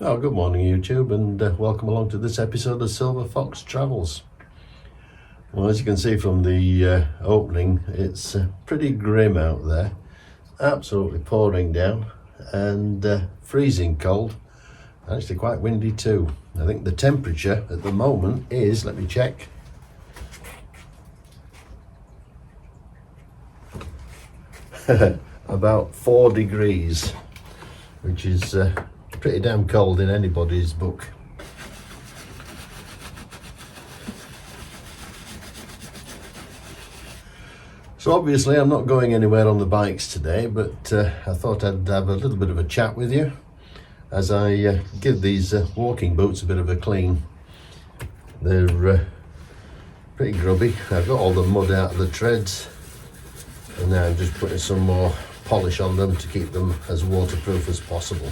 Oh, good morning YouTube, and welcome along to this episode of Silver Fox Travels. Well, as you can see from the opening, it's pretty grim out there. Absolutely pouring down and freezing cold. Actually quite windy too. I think the temperature at the moment is, let me check, about 4 degrees, which is pretty damn cold in anybody's book. So obviously I'm not going anywhere on the bikes today, but I thought I'd have a little bit of a chat with you as I give these walking boots a bit of a clean. They're pretty grubby. I've got all the mud out of the treads, and now I'm just putting some more polish on them to keep them as waterproof as possible.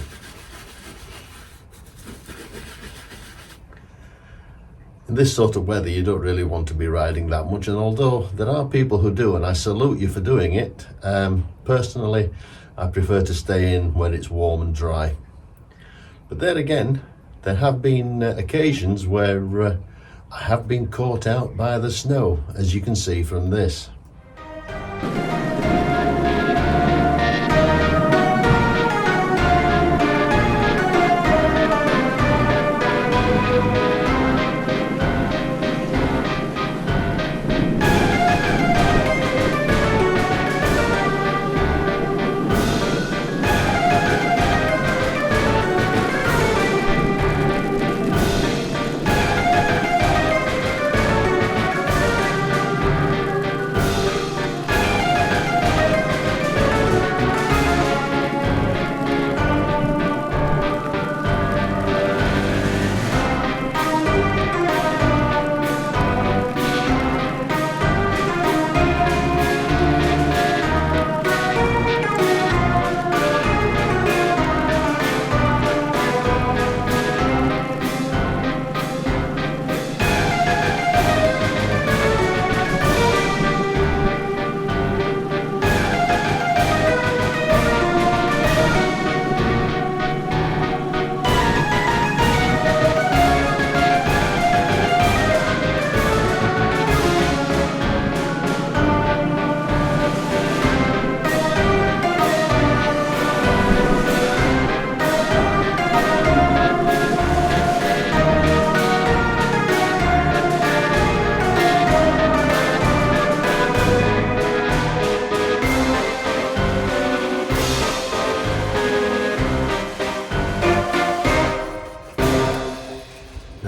In this sort of weather, you don't really want to be riding that much, and although there are people who do, and I salute you for doing it, personally I prefer to stay in when it's warm and dry. But there again, there have been occasions where I have been caught out by the snow, as you can see from this.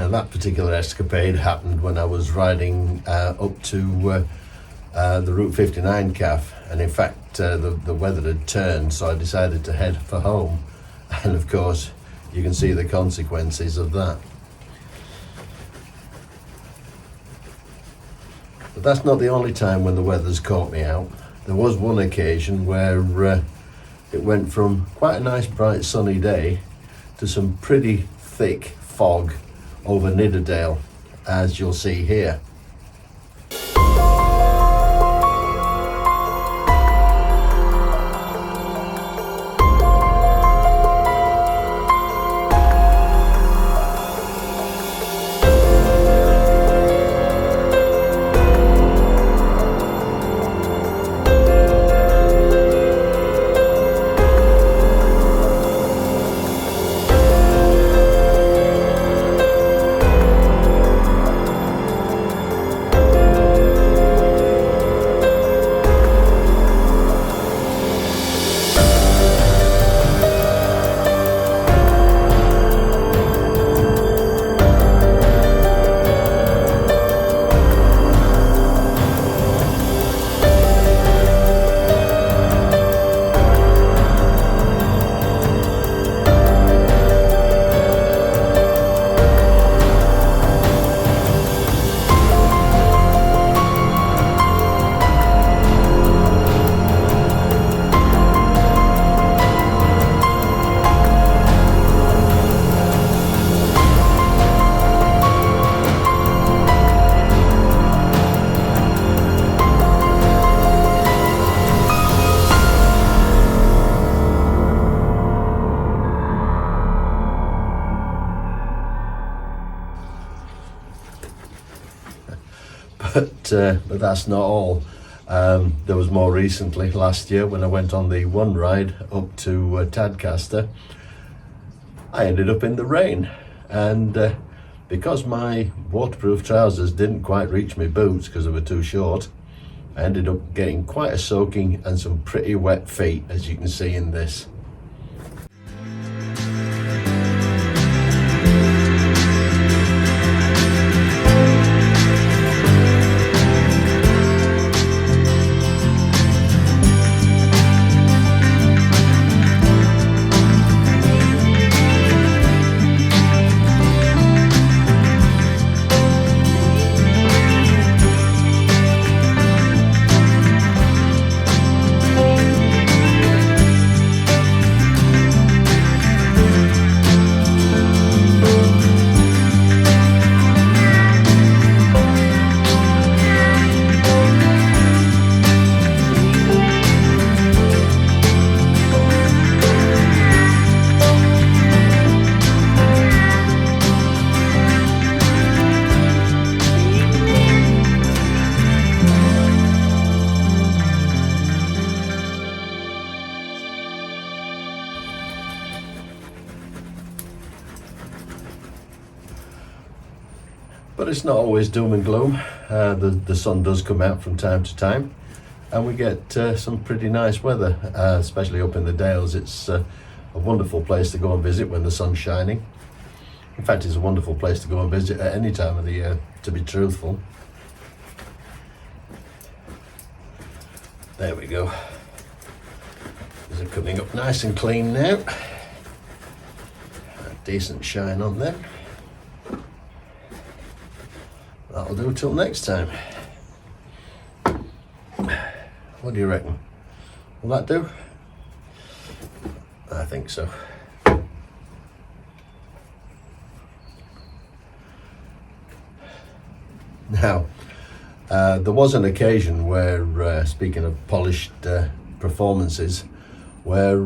That particular escapade happened when I was riding up to the Route 59 calf, and in fact the weather had turned, so I decided to head for home, and of course you can see the consequences of that. But that's not the only time when the weather's caught me out. There was one occasion where it went from quite a nice bright sunny day to some pretty thick fog over Nidderdale, as you'll see here. But that's not all. There was more recently, last year, when I went on the one ride up to Tadcaster. I ended up in the rain, and because my waterproof trousers didn't quite reach my boots because they were too short, I ended up getting quite a soaking and some pretty wet feet, as you can see in this. But it's not always doom and gloom. The sun does come out from time to time, and we get some pretty nice weather, especially up in the Dales. It's a wonderful place to go and visit when the sun's shining. In fact, it's a wonderful place to go and visit at any time of the year, to be truthful. There we go. These are coming up nice and clean now. A decent shine on them. That'll do till next time. What do you reckon? Will that do? I think so. Now, there was an occasion where, speaking of polished performances, where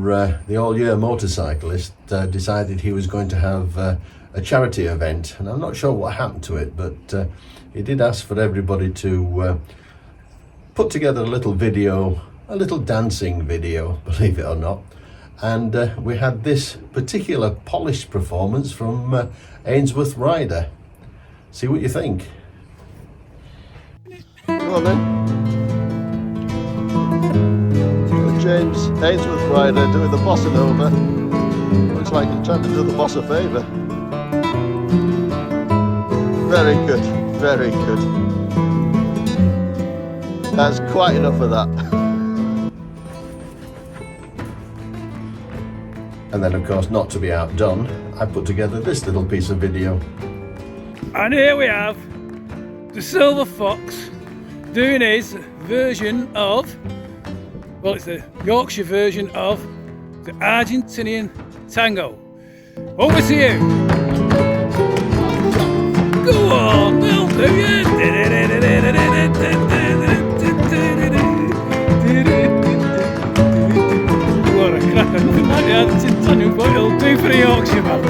the all-year motorcyclist decided he was going to have a charity event, and I'm not sure what happened to it, but he did ask for everybody to put together a little video, a little dancing video, believe it or not, and we had this particular polished performance from Ainsworth Rider. See what you think. Go on then. James Ainsworth Rider doing the bossa nova. Looks like he's trying to do the boss a favour. Very good, very good. That's quite enough of that. And then, of course, not to be outdone, I put together this little piece of video. And here we have the Silver Fox doing his version of, well, it's the Yorkshire version of the Argentinian tango. Over to you. Go on, they'll do you. What a cracker. Nothing like the Argentinian tango, but it'll do for the Yorkshire man.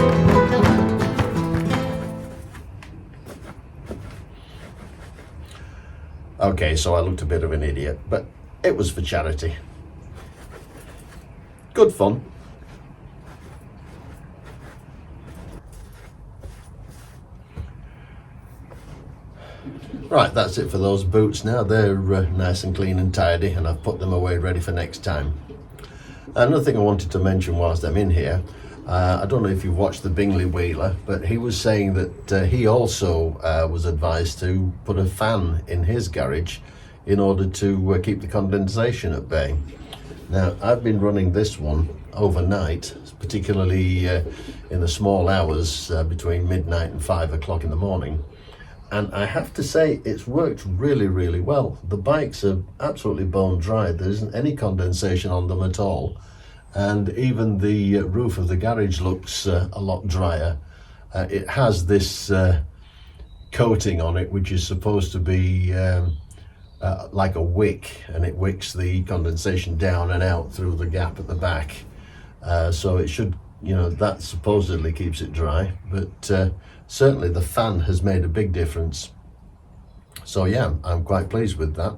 Okay, so I looked a bit of an idiot, but it was for charity. Good fun. Right, that's it for those boots now. They're nice and clean and tidy, and I've put them away ready for next time. Another thing I wanted to mention whilst I'm in here, I don't know if you've watched the Bingley Wheeler, but he was saying that he also was advised to put a fan in his garage in order to keep the condensation at bay. Now, I've been running this one overnight, particularly in the small hours between midnight and 5 o'clock in the morning. And I have to say, it's worked really, really well. The bikes are absolutely bone dry. There isn't any condensation on them at all. And even the roof of the garage looks a lot drier. It has this coating on it, which is supposed to be like a wick, and it wicks the condensation down and out through the gap at the back. So it should, you know, that supposedly keeps it dry, but certainly the fan has made a big difference. So yeah, I'm quite pleased with that.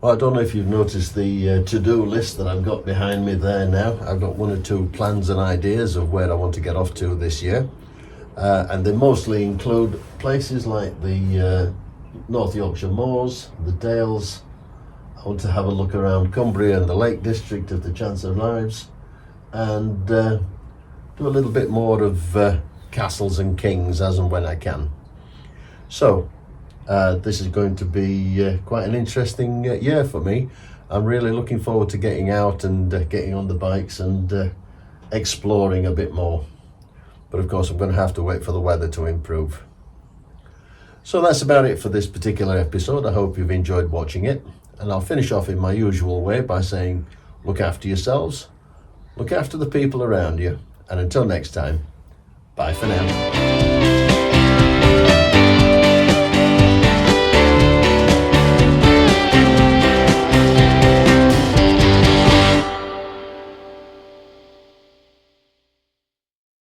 Well, I don't know if you've noticed the to-do list that I've got behind me there now. I've got one or two plans and ideas of where I want to get off to this year. And they mostly include places like the North Yorkshire Moors, the Dales. I want to have a look around Cumbria and the Lake District of the Chance of Lives, and do a little bit more of castles and kings as and when I can. So this is going to be quite an interesting year for me. I'm really looking forward to getting out and getting on the bikes and exploring a bit more. But of course I'm going to have to wait for the weather to improve. So that's about it for this particular episode. I hope you've enjoyed watching it. And I'll finish off in my usual way by saying, look after yourselves, look after the people around you, and until next time, bye for now.